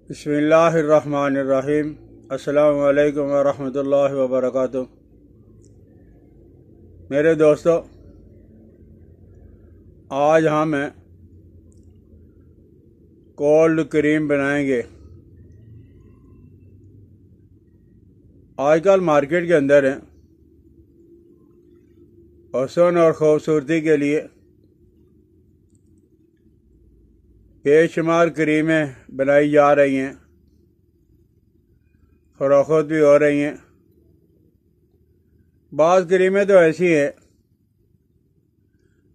بسم اللہ الرحمن الرحیم۔ السلام علیکم ورحمۃ اللہ وبرکاتہ۔ میرے دوستو، آج ہم کولڈ کریم بنائیں گے۔ آج کل مارکیٹ کے اندر حسن اور خوبصورتی کے لیے بے شمار کریمیں بنائی جا رہی ہیں، فروخت بھی ہو رہی ہیں۔ بعض کریمیں تو ایسی ہیں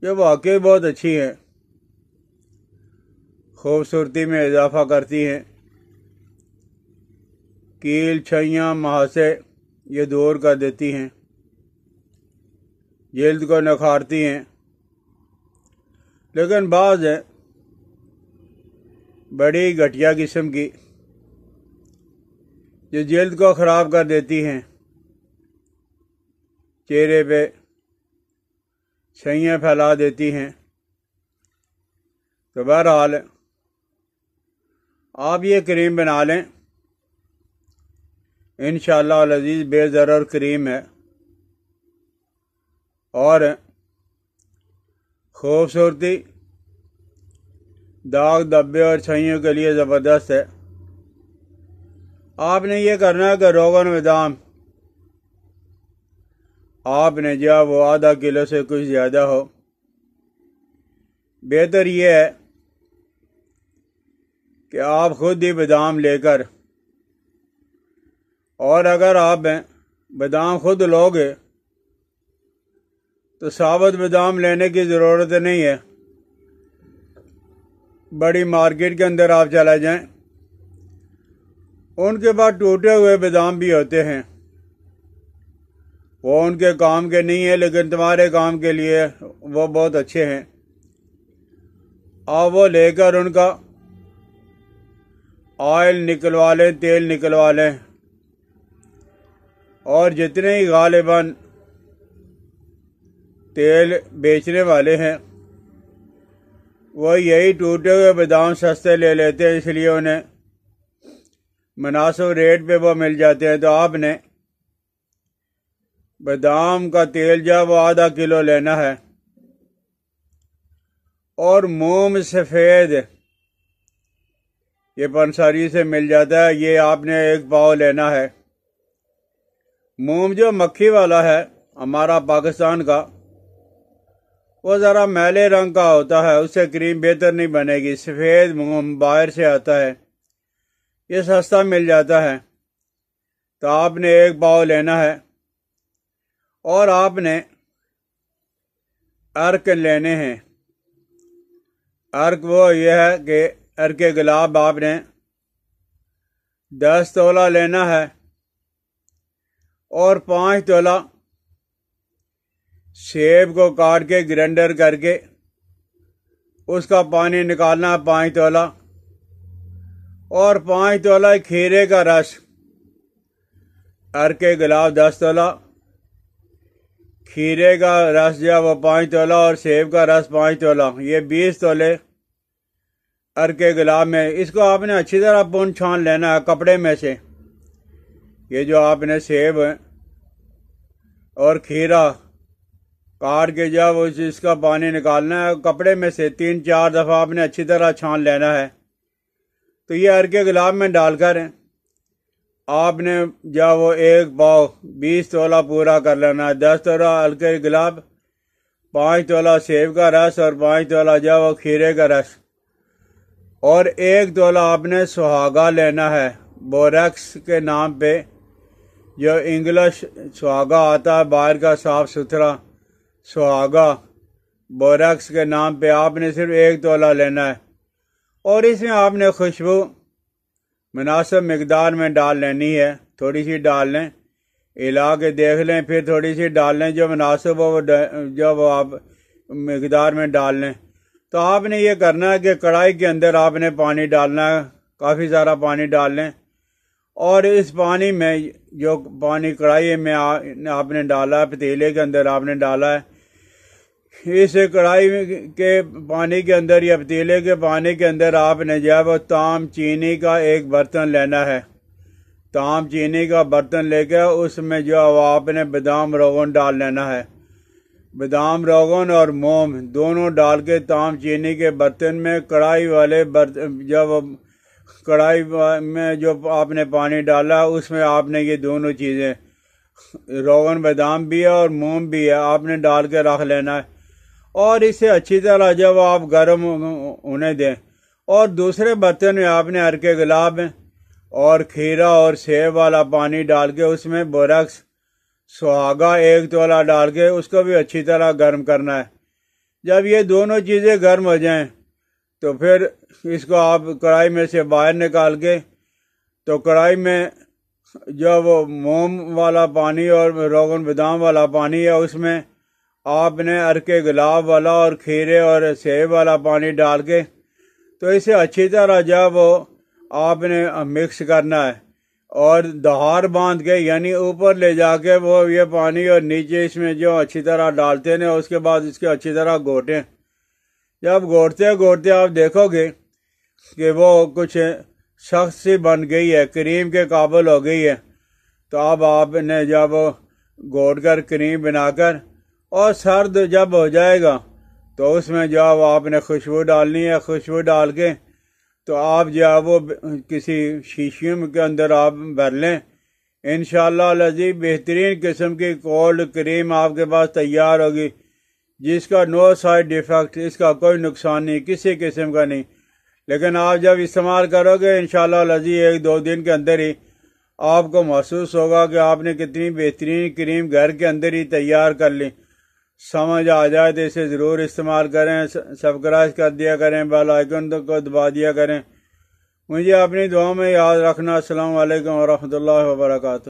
جو واقعی بہت اچھی ہیں، خوبصورتی میں اضافہ کرتی ہیں، کیل چھیاں مہاسے یہ دور کر دیتی ہیں، جلد کو نکھارتی ہیں۔ لیکن بعض بڑی گھٹیا قسم کی جو جلد کو خراب کر دیتی ہیں، چہرے پہ چھیاں پھیلا دیتی ہیں۔ تو بہرحال آپ یہ کریم بنا لیں، انشاءاللہ العزیز بے ضرر کریم ہے اور خوبصورتی، داغ دھبے اور چھیوں کے لیے زبردست ہے۔ آپ نے یہ کرنا ہے کہ روغن بادام آپ نے جو وہ آدھا کلو سے کچھ زیادہ ہو۔ بہتر یہ ہے کہ آپ خود ہی بادام لے کر، اور اگر آپ بادام خود لوگے تو ثابت بادام لینے کی ضرورت نہیں ہے۔ بڑی مارکیٹ کے اندر آپ چلے جائیں، ان کے پاس ٹوٹے ہوئے بادام بھی ہوتے ہیں، وہ ان کے کام کے نہیں ہیں، لیکن تمہارے کام کے لیے وہ بہت اچھے ہیں۔ آپ وہ لے کر ان کا آئل نکلوا لیں، تیل نکلوا لیں، اور جتنے ہی غالباً تیل بیچنے والے ہیں وہ یہی ٹوٹے ہوئے بادام سستے لے لیتے ہیں، اس لیے انہیں مناسب ریٹ پہ وہ مل جاتے ہیں۔ تو آپ نے بادام کا تیل جو وہ آدھا کلو لینا ہے، اور موم سفید یہ پنساری سے مل جاتا ہے، یہ آپ نے 1 پاؤ لینا ہے۔ موم جو مکھی والا ہے ہمارا پاکستان کا، وہ ذرا میلے رنگ کا ہوتا ہے، اس سے کریم بہتر نہیں بنے گی۔ سفید موم باہر سے آتا ہے، یہ سستا مل جاتا ہے۔ تو آپ نے 1 پاؤ لینا ہے، اور آپ نے عرق لینے ہیں۔ عرق وہ یہ ہے کہ عرق گلاب آپ نے 10 تولہ لینا ہے، اور 5 تولہ سیب کو کاٹ کے گرینڈر کر کے اس کا پانی نکالنا ہے 5 تولہ، اور 5 تولہ کھیرے کا رس۔ عرق گلاب 10 تولہ، کھیرے کا رس جو وہ 5 تولہ، اور سیب کا رس 5 تولہ، یہ 20 تولے عرق گلاب میں۔ اس کو آپ نے اچھی طرح پون چھان لینا ہے کپڑے میں سے۔ یہ جو آپ نے سیب اور کھیرا کاٹ کے جو وہ اس کا پانی نکالنا ہے کپڑے میں سے 3-4 دفعہ آپ نے اچھی طرح چھان لینا ہے۔ تو یہ عرق گلاب میں ڈال کر آپ نے جو وہ 1 پاؤ 20 تولہ پورا کر لینا ہے۔ 10 تولہ عرق گلاب، 5 تولہ سیب کا رس، اور 5 تولہ جو وہ کھیرے کا رس، اور 1 تولہ آپ نے سہاگا لینا ہے، بوریکس کے نام پہ جو انگلش سہاگا آتا ہے باہر کا صاف ستھرا سہاگا، بوریکس کے نام پہ آپ نے صرف 1 تولہ لینا ہے۔ اور اس میں آپ نے خوشبو مناسب مقدار میں ڈال لینی ہے، تھوڑی سی ڈال لیں، ہلا کے دیکھ لیں، پھر تھوڑی سی ڈال لیں، جو مناسب ہو جو وہ آپ مقدار میں ڈال لیں۔ تو آپ نے یہ کرنا ہے کہ کڑھائی کے اندر آپ نے پانی ڈالنا ہے، کافی سارا پانی ڈال لیں، اور اس پانی میں جو پانی کڑھائی میں آپ نے ڈالا ہے، پتیلے کے اندر آپ نے ڈالا ہے، اس کڑھائی کے پانی کے اندر یا پتیلے کے پانی کے اندر آپ نے جو ہے وہ تام چینی کا ایک برتن لینا ہے۔ تام چینی کا برتن لے کے اس میں جو آپ نے بادام روغن ڈال لینا ہے۔ بادام روغن اور موم دونوں ڈال کے تام چینی کے برتن میں کڑھائی والے برتن جب کڑھائی میں جو آپ نے پانی ڈالا اس میں آپ نے یہ دونوں چیزیں روغن بادام بھی ہے اور موم بھی ہے آپ نے ڈال کے رکھ لینا ہے، اور اسے اچھی طرح جب آپ گرم ہونے دیں، اور دوسرے برتن میں آپ نے ارکے گلاب اور کھیرا اور سیب والا پانی ڈال کے اس میں بورکس سہاگا 1 تولا ڈال کے اس کو بھی اچھی طرح گرم کرنا ہے۔ جب یہ دونوں چیزیں گرم ہو جائیں تو پھر اس کو آپ کڑھائی میں سے باہر نکال کے تو کڑھائی میں جو وہ موم والا پانی اور روغن بادام والا پانی ہے اس میں آپ نے ارکے گلاب والا اور کھیرے اور سیب والا پانی ڈال کے تو اسے اچھی طرح جب وہ آپ نے مکس کرنا ہے، اور دہار باندھ کے یعنی اوپر لے جا کے وہ یہ پانی اور نیچے اس میں جو اچھی طرح ڈالتے ہیں، اس کے بعد اس کے اچھی طرح گھوٹیں۔ جب گھوٹتے گھوٹتے آپ دیکھو گے کہ وہ کچھ سخت سی بن گئی ہے، کریم کے قابل ہو گئی ہے، تو اب آپ نے جب گھوٹ کر کریم بنا کر اور سرد جب ہو جائے گا تو اس میں جو آپ نے خوشبو ڈالنی ہے، خوشبو ڈال کے تو آپ جو ہے وہ کسی شیشیم کے اندر آپ بھر لیں۔ انشاءاللہ العزیز بہترین قسم کی کولڈ کریم آپ کے پاس تیار ہوگی، جس کا نو سائیڈ ایفیکٹ، اس کا کوئی نقصان نہیں، کسی قسم کا نہیں۔ لیکن آپ جب استعمال کرو گے انشاءاللہ العزیز 1-2 دن کے اندر ہی آپ کو محسوس ہوگا کہ آپ نے کتنی بہترین کریم گھر کے اندر ہی تیار کر لی۔ سمجھ آ جائے تو اسے ضرور استعمال کریں، سبسکرائب کر دیا کریں، بیل آئیکن کو دبا دیا کریں۔ مجھے اپنی دعاؤں میں یاد رکھنا۔ السلام علیکم ورحمۃ اللہ وبرکاتہ۔